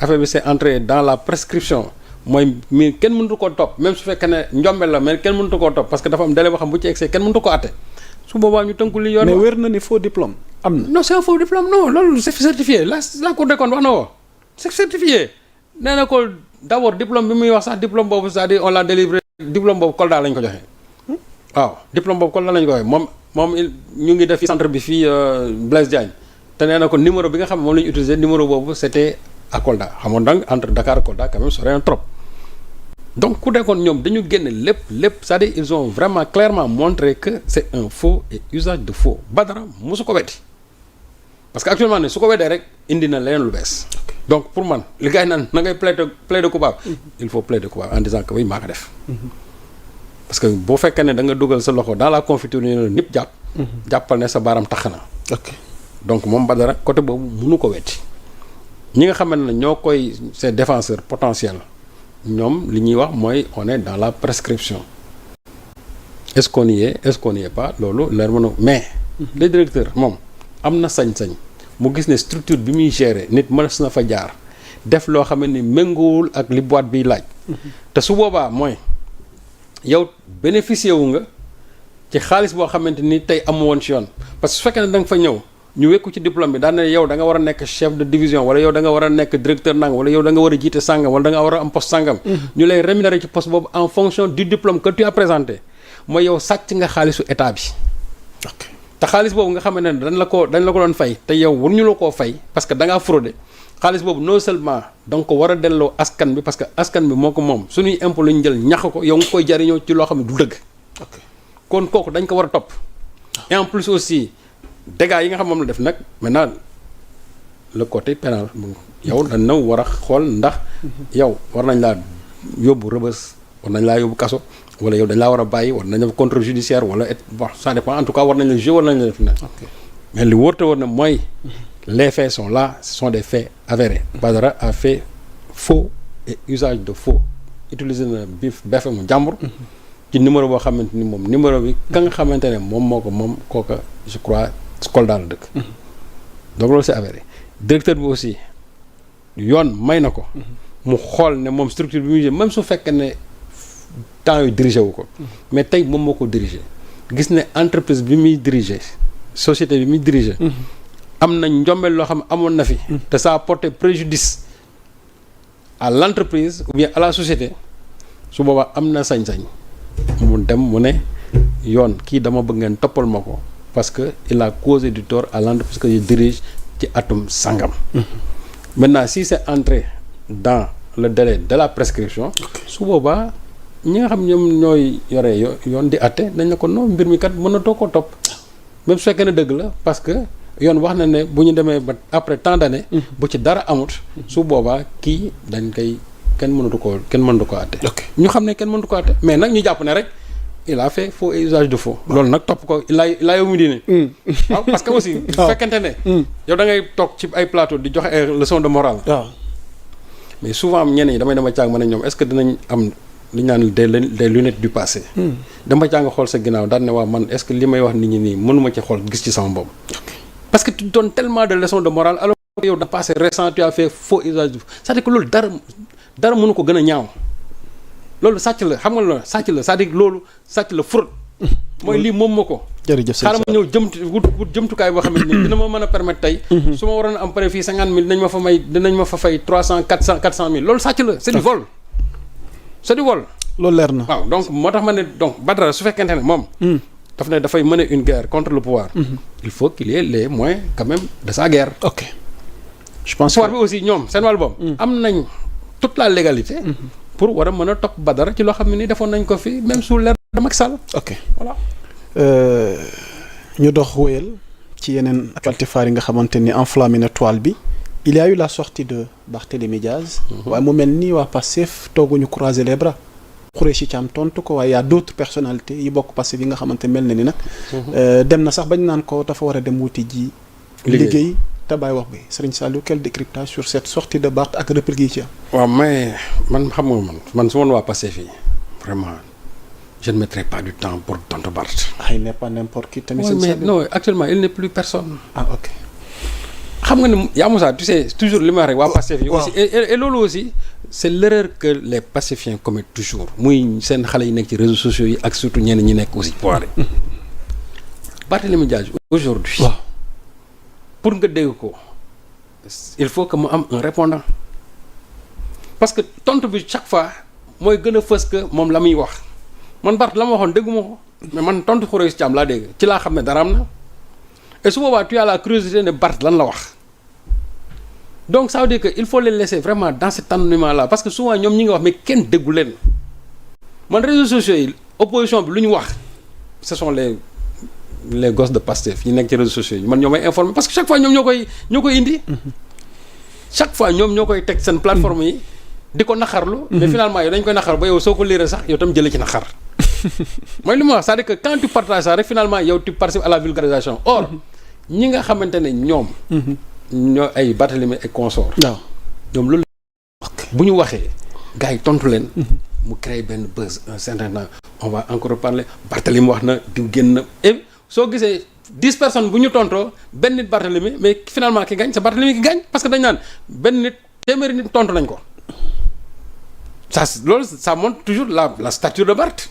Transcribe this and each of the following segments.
affaire bi c'est entré dans la prescription mooy mi kenn mënatu koo topp même su fekkee ne njombe la mais kenn mënatu koo topp parce que dafa am délai boo xam bu ci egsee kenn mënatu ko àtte su boobaa ñu tënku li yoon. mais wér na ni faux diplôme am na. non c'est un faux diplôme non loolu c'est certifié la Cour des comptes wax na ko c'est certifié nee na ko d'abord diplôme bi muy wax sax diplôme boobu c'est-à-dire on l'a délivré diplôme boobu Kolda lañ ko joxe waaw diplôme boobu Kolda lañ ko joxe moom ñu ngi def centre bi fii Blaise Diagne te nee na ko numéro bi nga xam ne moom la ñu utilisé numéro boobu c'était à Kolda xamoon donc entre Dakar et Kolda quand même c'est rien trop donc ku dekkoon ñoom dañu génne lépp c'est-à-dire ils ont vraiment clairement montré que c'est un faux et usage de faux Badara mosu ko weddi parce que actuellement ne su ko weddee rek indi na leneen lu bees donc pour man li gars yi naan na ngay plaider coupable il faut plaider coupable en disant que oui maa ko def parce que boo fekkee ne da nga dugal sa loxo dans la confiture ni la ñëpp jàppal ne sa baaram tax na donc moom Badara côté boobu mënu ko weddi ñi nga xamante ne ñoo koy ces défenseurs potentiels ñoom li ñuy wax mooy on est dans la prescription est-ce qu'on y est pas loolu leer mën a mais le directeur moom am na sañ-sañ mu gis ne structure bi muy gérer nit mënees na fa jaar def loo xam ne méngoowul ak li boîte biy laaj te su boobaa mooy yow bénéficier wu nga ci xaalis boo xamante ni tey amu woon ci yoon parce que su fekkee ne da nga fa ñëw ñu wekku ci diplôme bi daan ne yow da nga war a nekk chef de division wala yow da nga war a nekk directeur nangam wala yow da nga war a jiite sangam wala da nga war a am poste sangam. ñu lay rémunérer ci poste boobu en fonction du diplôme que tu as présenté mooy yow sàcc nga xaalisu état bi. ok te xaalis boobu nga xam ne dañ la ko doon fay te yow waruñu la koo fay parce que da ngaa fraudé xaalis boobu non seulement da nga ko war a delloo askan bi parce que askan bi moo ko moom suñuy impôt la ñu jël ñax ko yow nga koy jariñoo ci loo xam ne du dëgg. ok kon kooku dañ ko war a topp. et en plus aussi. dégâts yi nga xam moom la def nag maintenant le côté pénal yow dañ na war a xool ndax yow war nañ laa yóbbu rëbës war nañ laa yóbbu kaso wala yow dañ laa war a bàyyi war nañ la contrôle judiciaire wala bon ça dépend en tout cas war nañ la juger war nañ la def na mais li wóor te war na mooy les faits sont là ce sont des faits avérés Badara a fait faux et usage de faux utiliser na BFM mu jàmbur ci numéro boo xamante ni moom numéro bi ka nga xamante ne moom kooka je crois Kolda la dëkk donc loolu c'est avéré directeur bi aussi yoon may na ko mu xool ne moom structure bi muy même su fekkee ne temps yu dirigé wu ko mais tey moom moo ko dirigé gis ne entreprise bi muy dirigé société bi muy dirigé am na njombel loo xam ne amoon na fi te ça a porté préjudice à l'entreprise ou bien à la société su boobaa am na sañ-sañ mu dem mu ne yoon kii dama bëgg ngeen toppal ma ko parce que il a causé du tort à l'entreprise que je dirige ci atum sangam. Maintenant si c'est entré dans le délai de la prescription su boobaa ñi nga xam ñoom ñooy yore yoon di atte dañ ne ko non mbir mi kat mënatoo ko topp même su fekkee ne dëgg la parce que yoon wax na ne bu ñu demee ba après tant d'années bu ci dara amut su boobaa kii dañ koy kenn mënatu ko atte ñu xam ne kenn mënatu ko atte mais nag ñu jàpp ne rek il a fait faux et usage de faux loolu nag topp ko laa yow mu diine waaw parce que aussi bu fekkente ne yow da ngay toog ci ay plateau di joxe ay leçon de morale mais souvent ñenn ñi damay dama càng ma ne ñoom est-ce que dinañ am li ñu naan des lunettes du passé dama càng xool sa ginnaaw daan ne waa man est-ce que li may wax nit ñi nii mënuma ci xool gis ci sama bopp parce que tu donnes tellement de leçons de morale alors que yow da passé récent tu as fait faux usage de faux c'est-à-dire que loolu dara mënu ko gën a ñaaw loolu sàcc la xam nga loolu sàcc la c'est-à-dire loolu sàcc la fraude mooy lii moom ma ko jërëjëf xaaral ma ñëw wut jëmtukaay boo xamante ni dina ma mën a permettre tey su ma waroon am pare fii 50 000 dinañ ma fa fay 300 400 000 loolu sàcc la c'est du vol loolu leer na waaw donc moo tax ma ne donc Badara su fekkente ne moom daf ne dafay mener une guerre contre le pouvoir il faut qu'il y ait les moyens quand même de sa guerre je pense pouvoir bi aussi ñoom seen wàllu boobu am nañ toute la légalité pour war a mën a topp Badara ci loo xam ne ni defoon nañ ko fi même sous l'ère de Macky Sall voilà ñu dox wéyal ci yeneen actualité phare yi nga xamante ni enflammé na toile bi il y a eu la sortie de Barthélémy Diaz waaye mu mel nii waa Pastef tooguñu croiser les bras Khoureyssi Thiam tontu ko waaye y a d'autres personnalités yi bokk Pastef yi nga xamante mel na ni nag dem na sax bañ naan ko dafa war a dem wuti ji liggéey te bàyyi wax bi Serigne Saliou quel décryptage sur cette sortie de Barth ak réplique yi ci am waaw mais man xam nga man su ma waa Pastef yi vraiment je ne mettrai pas du temps pour tontu Barth il n'est pas n'importe qui tamit mais non actuellement il n'est plus personne ok xam nga ne yaa Moussa tu sais toujours li ma wax rek waa Pastef yi aussi et loolu aussi c'est l'erreur que les pacifiens commettent toujours muy seen xale yi nekk ci réseaux sociaux yi ak surtout ñenn ñi nekk aussi pouvoir yi Barthélémy Dias aujourd'hui pour nga dégg ko il faut que mu am un répondant parce que tontu bi chaque fois mooy gën a fës que moom la muy wax man Bart la ma waxoon dégguma ko mais man tontu Khoureychi Thiam laa dégg ci laa xam ne dara am na et su boobaa tu as la curiosité ne Bart lan la wax donc ça veut dire que il faut les laisser vraiment dans cet anonymat là parce que souvent ñoom ñi nga wax mais kenn déggu leen man réseaux sociaux yi opposition bi lu ñu wax ce sont les gosses de Pastef yi nekk ci réseaux sociaux yi man ñoo may informer parce que chaque fois ñoom ñoo koy indi chaque fois ñoom ñoo koy teg seen plateforme yi di ko naxarlu mais finalement yow dañ koy naxar ba yow soo ko liiree sax yow tam jëlee ci naxar mooy li ma wax c'est-à-dire que quand tu partages ça rek finalement yow tu participes à la vulgarisation or ñi nga xamante ne ñoom ñoo ay Barthélémy et consort waaw ñoom loolu bu ñu waxee gars yi tontu leen mu créer benn buzz un certain temps on va encore parler Barthélémy wax na diw génn na et soo gisee 10 personnes bu ñu tontoo benn nit Barthélémy mais finalement ki gagne c'est Barthélémy ki gagne parce que dañ naan benn nit téeméeri nit tontu nañ ko ça loolu ça montre toujours la stature de Barth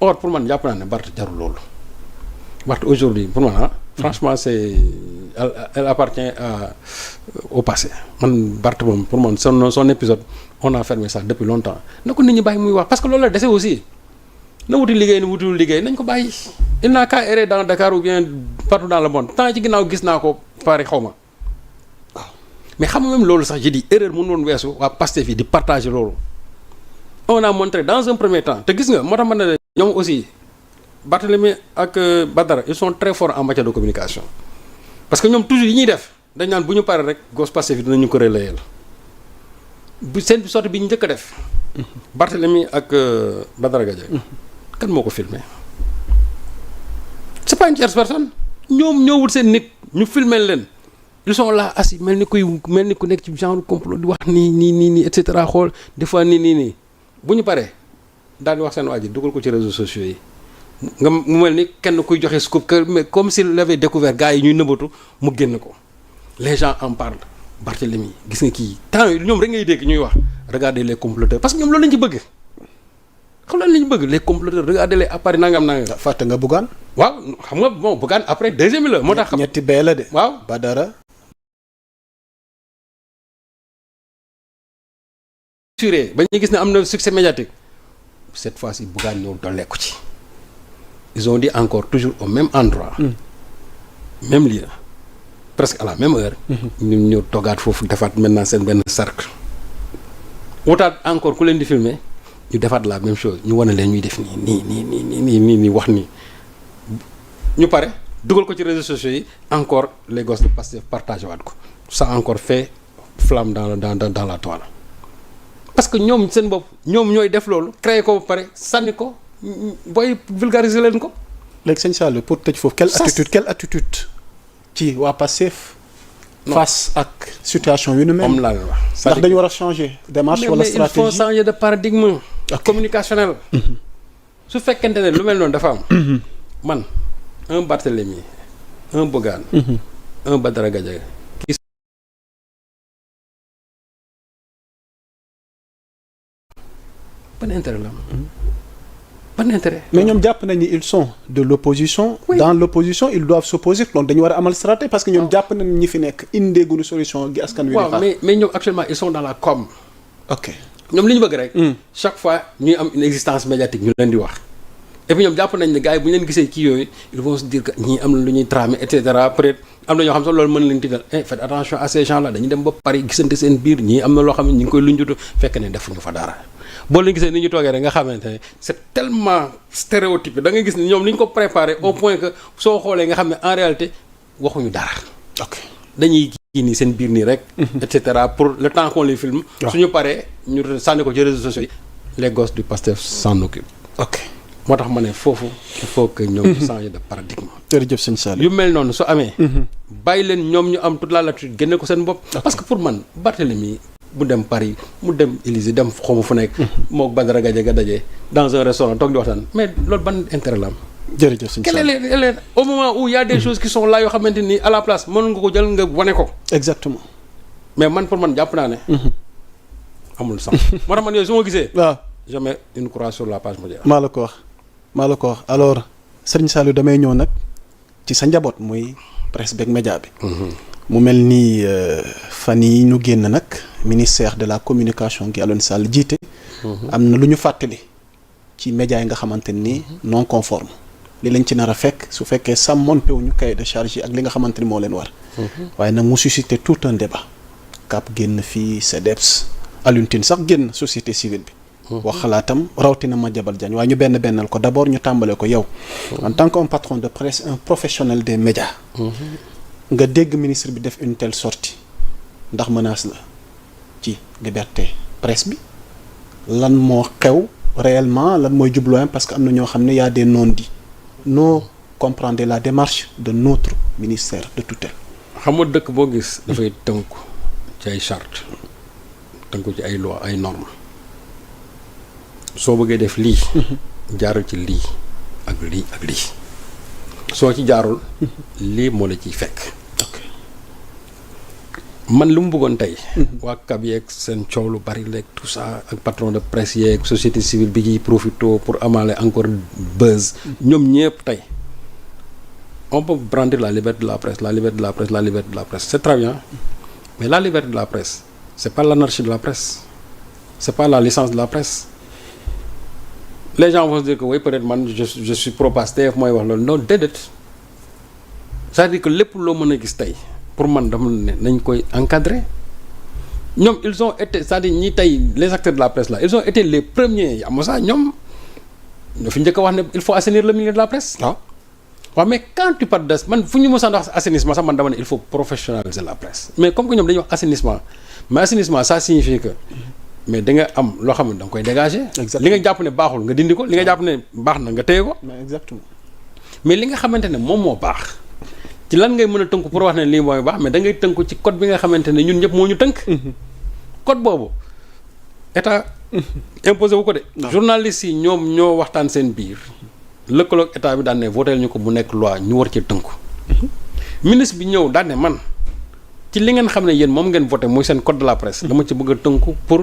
or pour man jàpp naa ne Barth jarul loolu Barth aujourd'hui pour man franchement c'est elle appartient au passé man Barth moom pour man son épisode on a fermé ça depuis longtemps na ko nit ñi bàyyi muy wax parce que loolu la dese aussi na wuti liggéey ni wutiwul liggéey nañ ko bàyyi il n'a qu'à errer dans Dakar ou bien partout dans le monde temps ci ginnaaw gis naa ko Paris xaw ma waaw mais xam nga même loolu sax j'ai dit erreur mënu woon weesu waa Pastef yi di partager loolu on a montré dans un premier temps te gis nga moo tax man ne ñoom aussi Barthélémy ak Badara ils sont très forts en matière de communication parce que ñoom toujours yi ñuy def dañ naan bu ñu paree rek gos Pastef yi dinañu ko relayer bu seen sortie bi ñu njëkk a def Barthélémy ak Badara Gadiaga kan moo ko filmé c'est pas une tierce personne ñoom ñoo wut seen nit ñu filmer leen ils sont là assis mel ni ku nekk ci genre complot di wax nii et cetera xool des fois nii bu ñu paree daal di wax seen waa ji dugal ko ci réseaux sociaux yi nga mu mel ni kenn kuy joxe scoop que mais comme s'il avait découvert gars yi ñuy nëbbatu mu génn ko les gens en parlent Barthélémy gis nga kii temps yii ñoom rek ngay dégg ñuy wax regardez les comploteurs parce que ñoom loolu lañ ci bëgg xam lan lañ bëgg les comploteurs regardez les appareils nangam. fàtte nga Bougane. waaw xam nga bon Bougane après deuxième la moo tax. ñetti bee la de. waaw Badara. ba ñu gis ne am na succès médiatique cette fois-ci Bougane ñëw dolleeku ci ils ont dit encore toujours au même endroit même lieu presque à la même heure ñun ñëw toggaat foofu defaat maintenant seen benn cercle wutaat encore ku leen di filmer ñu defaat la même chose ñu wane leen ñuy def nii wax nii ñu pare dugal ko ci réseaux sociaux yi encore les gosses de Pastef partagé waat ko ça encore fait flamme dans la toile parce que ñoom seen bopp ñoom ñooy def loolu créer ko ba pare sànni ko booy vulgariser leen ko. léegi sëñ Sall pour tëj foofu quelle attitude ci waa Pastef face ak situation yu nu mel. moom laa leen wax. ndax dañu war a changer démarche wala stratégie mais il faut changer de paradigme communicationnel. su fekkente ne lu mel noonu dafa am. man un Barthélémy un Bougane. un Badara Gadiaga. ban intérêt la ban intérêt. mais ñoom jàpp nañ ni ils sont de l'opposition. Oui. Dans l'opposition ils doivent s'opposer donc dañu war a amal stratégie parce que ñoom jàpp nañ ñi fi nekk indeeguñu solution gi askan wi. waaw mais ñoom actuellement ils sont dans la com. ok ñoom li ñu bëgg rek. chaque fois ñuy am une existence médiatique ñu leen di wax. et puis ñoom jàpp nañ ne gars yi bu ñu leen gisee kii yooyu ils vont se dire que ñii am na lu ñuy tramer et cetera peut-être am na ñoo xam sax loolu mën leen tiital faites attention à ces gens là dañuy dem ba Paris gisante seen biir ñii am na loo xam ne ñu ngi koy lunjutu fekk ne defuñu fa dara. boo leen gisee ni ñu toogee rek nga xamante ne c'est tellement stéréotypé da ngay gis ni ñoom ni ñu ko préparé au point que soo xoolee nga xam ne en réalité waxuñu dara. ok dañuy kii nii seen biir nii rek. et cetera pour le temps qu'on les filme. suñu paree ñu sànni ko ci réseaux sociaux yi. les gosses du Pastef s'en occupent. ok moo tax ma ne foofu il faut que ñoom ñu changer de paradigme. jërëjëf sëñ Sall. yu mel noonu su amee. bàyyi leen ñoom ñu am toute la latitude génne ko seen bopp. parce que pour man Barthélémy mu dem Paris mu dem Élysée dem xaw ma fu nekk. moog Badara Gadiaga daje dans un restaurant toog di waxtaan mais loolu ban intérêt la am. jërëjëf suñu quelle est au moment où il y a des choses qui sont là yoo xamante ni à la place mën nga ko jël nga wane ko. exactement. mais man pour man jàpp naa ne. amul sax moo tax man yooyu su ma gisee. waaw je mets une croix sur la page mondiale. maa la ko wax alors Serigne Saliou damay ñëw nag ci sa njaboot muy presse beeg média bi. mu mel ni fan yi ñu génn nag ministère de la communication gi Alioune Sall jiite. am na lu ñu fàttali ci média yi nga xamante ni non conforme li lañ ci nar a fekk su fekkee sàmmontewuñu cahier de charge yi ak li nga xamante ni moo leen war. waaye nag mu suscité tout un débat. CAP génn fii CDEPS Alioune Tine sax génn société civile bi. wax xalaatam rawatina Madiambal Diagne waaye ñu bennal ko d'abord ñu tàmbale ko yow. en tant qu'un patron de presse un professionnel des médias. nga dégg ministre bi def une telle sortie ndax menace la ci liberté presse bi lan moo xew réellement lan mooy jubluwaayam parce que am na ñoo xam ne y a des non-dits non comprendre la démarche de notre ministère de tutelle. xam nga dëkk boo gis dafay tënku ci ay charte tënku ci ay loi ay normes soo bëggee def lii jaaral ci lii ak lii ak lii soo ci jaarul lii moo la ciy fekk. man lu mu bëggoon tey. waa CAP yeeg seen coow lu bari leeg tout ça ak patron de presse yeeg société civile bi ciy profito pour amaler encore buzz. ñoom ñëpp tey on peut brandir la liberté de la presse la liberté de la presse la liberté de la presse c'est très bien mais la liberté de la presse c'est pas l'anarchie de la presse c'est pas la licence de la presse. les gens vont se dire que oui peut-être man je suis pro-Pastef mooy wax loolu non déedéet c'est-à-dire que lépp loo mën a gis tey pour man dama ne nañ koy encadrer ñoom ils ont été c'est-à-dire ñi tey les acteurs de la presse là ils ont été les premiers am ça ñoom ñoo fi njëkk a wax ne il faut assainir le milieu de la presse. waaw mais quand tu parles de man fu ñu mos a wax assainissement sax man dama ne il faut professionnaliser la presse mais comme que ñoom dañuy wax assainissement mais assainissement ça signifie que. mais da nga am loo xam ne da nga koy dégager. li nga jàpp ne baaxul nga dindi ko li nga jàpp ne baax na nga téye ko. exactement. mais li nga xamante ne moom moo baax ci lan ngay mën a tënku pour wax ne lii mooy baax mais da ngay tënku ci code bi nga xamante ne ñun ñëpp moo ñu tënk. code boobu état imposé wu ko de. journalistes yi ñoom ñoo waxtaan seen biir lëkkaloog état bi daan ne voté ñu ko bu nekk loi ñu war ci tënku. ministre bi ñëw daan ne man. ci li ngeen xam ne yéen moom ngeen voté muy seen code de la presse. dama ci bëgg a tënku pour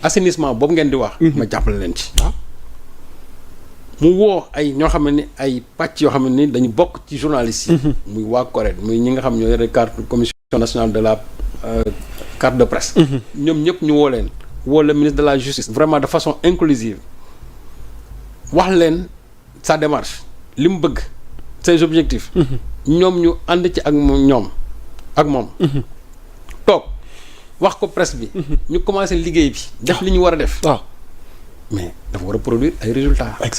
assainissement boobu ngeen di wax. ma jàppale leen ci. mu woo ay ñoo xam ne ni ay pàcc yoo xam ne ni dañu bokk ci journalistes yi. muy waa CORED muy ñi nga xam ñoo yore carte commission nationale de la carte de presse. ñoom ñëpp ñu woo leen. woo le ministre de la justice. vraiment de façon inclusive wax leen sa démarche li mu bëgg ses objectifs. ñoom ñu ànd ci ak ñoom ak moom. toog wax ko presse bi. ñu commencé liggéey bi. def li ñu war a def. waaw mais dafa war a produire ay résultats.